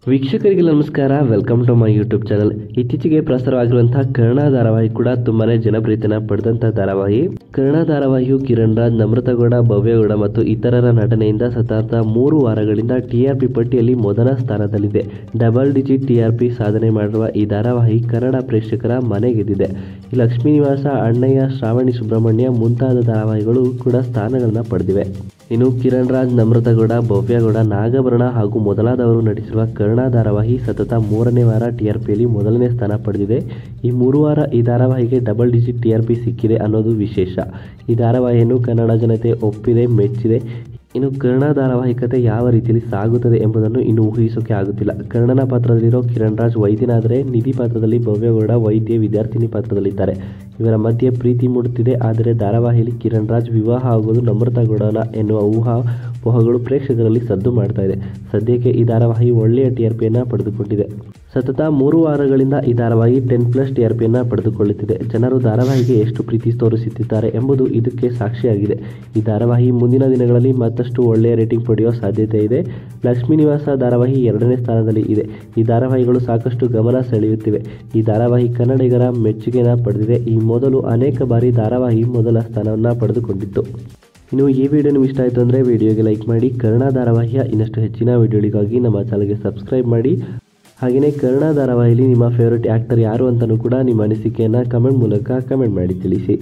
ವೀಕ್ಷಕರಿಗೆ ನಮಸ್ಕಾರ, welcome to my YouTube channel. ಇತ್ತೀಚೆಗೆ ಪ್ರಸಾರವಾಗಿರುವಂತಹ ಕರ್ಣ ಧಾರಾವಾಹಿ ಕೂಡ ತುಂಬಾನೇ ಜನಪ್ರಿಯತೆನ ಪಡೆದಂತಹ ಧಾರಾವಾಹಿ. ಕರ್ಣ ಧಾರಾವಾಹಿಯು ಕಿರಣ್ ರಾಜ್, ನಮ್ರತಗೌಡ, ಭವ್ಯಗೌಡ ಮತ್ತು ಇತರರ ನಟನೆಯಿಂದ ಸತತ 3 ವಾರಗಳಿಂದ ಟಿಆರ್ಪಿ ಪಟ್ಟಿಯಲ್ಲಿ ಮೊದಲ ಸ್ಥಾನದಲ್ಲಿದೆ. ಡಬಲ್ ಡಿಜಿಟ್ ಟಿಆರ್ಪಿ ಸಾಧನೆ ಮಾಡಿರುವ ಈ ಧಾರಾವಾಹಿ ಕನ್ನಡ ಪ್ರೇಕ್ಷಕರ ಮನೆಗೆದ್ದಿದೆ. ಲಕ್ಷ್ಮೀ ನಿವಾಸ, ಅಣ್ಣಯ್ಯ, ಶ್ರಾವಣಿ ಸುಬ್ರಹ್ಮಣ್ಯ ಮುಂತಾದ ಧಾರಾವಾಹಿಗಳು ಕೂಡ ಸ್ಥಾನಗಳನ್ನ ಪಡೆದಿವೆ. ಇನ್ನು ಕಿರಣ್ ರಾಜ್, ನಮ್ರತಗೌಡ, ಭವ್ಯಗೌಡ, ನಾಗಭರಣ ಹಾಗೂ ಮೊದಲಾದವರು ನಟಿಸಿರುವ ಕರ್ಣ ಧಾರಾವಾಹಿ ಸತತ 3ನೇ ವಾರ ಟಿಆರ್ಪಿಯಲ್ಲಿ ಮೊದಲನೇ ಸ್ಥಾನ ಪಡೆದಿದೆ. ಈ 3 ವಾರ ಈ ಧಾರಾವಾಹಿಗೆ ಡಬಲ್ ಡಿಜಿಟ್ ಟಿಆರ್ಪಿ ಸಿಕ್ಕಿದೆ ಅನ್ನೋದು ವಿಶೇಷ. ಈ ಧಾರಾವಾಹಿಯನ್ನು ಕನ್ನಡ ಜನತೆ ಒಪ್ಪಿದೆ, ಮೆಚ್ಚಿದೆ. ಇನ್ನು ಕರ್ಣ ಧಾರಾವಾಹಿ ಕತೆ ಯಾವ ರೀತಿಯಲ್ಲಿ ಸಾಗುತ್ತದೆ ಎಂಬುದನ್ನು ಇನ್ನು ಊಹಿಸೋಕೆ ಆಗುತ್ತಿಲ್ಲ. ಕರ್ಣನ ಪಾತ್ರದಲ್ಲಿರೋ ಕಿರಣ್ ರಾಜ್ ವೈದ್ಯನಾದರೆ, ನಿಧಿ ಪಾತ್ರದಲ್ಲಿ ಭವ್ಯಗೌಡ ವೈದ್ಯ ವಿದ್ಯಾರ್ಥಿನಿ ಪಾತ್ರದಲ್ಲಿದ್ದಾರೆ. ಇವರ ಮಧ್ಯೆ ಪ್ರೀತಿ ಮೂಡುತ್ತಿದೆ. ಆದರೆ ಧಾರಾವಾಹಿಯಲ್ಲಿ ಕಿರಣ್ ರಾಜ್ ವಿವಾಹ ಆಗೋದು ನಮ್ರತಗೌಡನ ಎನ್ನುವ ಊಹಾಪೋಹಗಳು ಪ್ರೇಕ್ಷಕರಲ್ಲಿ ಸದ್ದು ಮಾಡ್ತಾ ಇದೆ. ಸದ್ಯಕ್ಕೆ ಈ ಧಾರಾವಾಹಿ ಒಳ್ಳೆಯ ಟಿಆರ್ಪಿಯನ್ನು ಪಡೆದುಕೊಂಡಿದೆ. ಸತತ 3 ವಾರಗಳಿಂದ ಈ ಧಾರಾವಾಹಿ 10+ ಟಿಆರ್ಪಿಯನ್ನು ಪಡೆದುಕೊಳ್ಳುತ್ತಿದೆ. ಜನರು ಧಾರಾವಾಹಿಗೆ ಎಷ್ಟು ಪ್ರೀತಿ ತೋರಿಸುತ್ತಿದ್ದಾರೆ ಎಂಬುದು ಇದಕ್ಕೆ ಸಾಕ್ಷಿಯಾಗಿದೆ. ಈ ಧಾರಾವಾಹಿ ಮುಂದಿನ ದಿನಗಳಲ್ಲಿ ಮತ್ತಷ್ಟು ಒಳ್ಳೆಯ ರೇಟಿಂಗ್ ಪಡೆಯುವ ಸಾಧ್ಯತೆ ಇದೆ. ಲಕ್ಷ್ಮೀ ನಿವಾಸ ಧಾರಾವಾಹಿ 2ನೇ ಸ್ಥಾನದಲ್ಲಿ ಇದೆ. ಈ ಧಾರಾವಾಹಿಗಳು ಸಾಕಷ್ಟು ಗಮನ ಸೆಳೆಯುತ್ತಿವೆ. ಈ ಧಾರಾವಾಹಿ ಕನ್ನಡಿಗರ ಮೆಚ್ಚುಗೆಯನ್ನು ಪಡೆದಿದೆ. ಈ ಮೊದಲು ಅನೇಕ ಬಾರಿ ಧಾರಾವಾಹಿ ಮೊದಲ ಸ್ಥಾನವನ್ನು ಪಡೆದುಕೊಂಡಿತ್ತು. ಇನ್ನು ಈ ವಿಡಿಯೋ ನಿಮಗೆ ಇಷ್ಟ ಆಯಿತು ಅಂದರೆ ವಿಡಿಯೋಗೆ ಲೈಕ್ ಮಾಡಿ. ಕರ್ಣ ಧಾರಾವಾಹಿಯ ಇನ್ನಷ್ಟು ಹೆಚ್ಚಿನ ವಿಡಿಯೋಗಳಿಗಾಗಿ ನಮ್ಮ ಚಾನಲ್ಗೆ ಸಬ್ಸ್ಕ್ರೈಬ್ ಮಾಡಿ. ಹಾಗೆಯೇ ಕರ್ಣ ಧಾರಾವಾಹಿಯಲ್ಲಿ ನಿಮ್ಮ ಫೇವರೇಟ್ ಆ್ಯಕ್ಟರ್ ಯಾರು ಅಂತಲೂ ಕೂಡ ನಿಮ್ಮ ಅನಿಸಿಕೆಯನ್ನು ಕಮೆಂಟ್ ಮೂಲಕ ಕಮೆಂಟ್ ಮಾಡಿ ತಿಳಿಸಿ.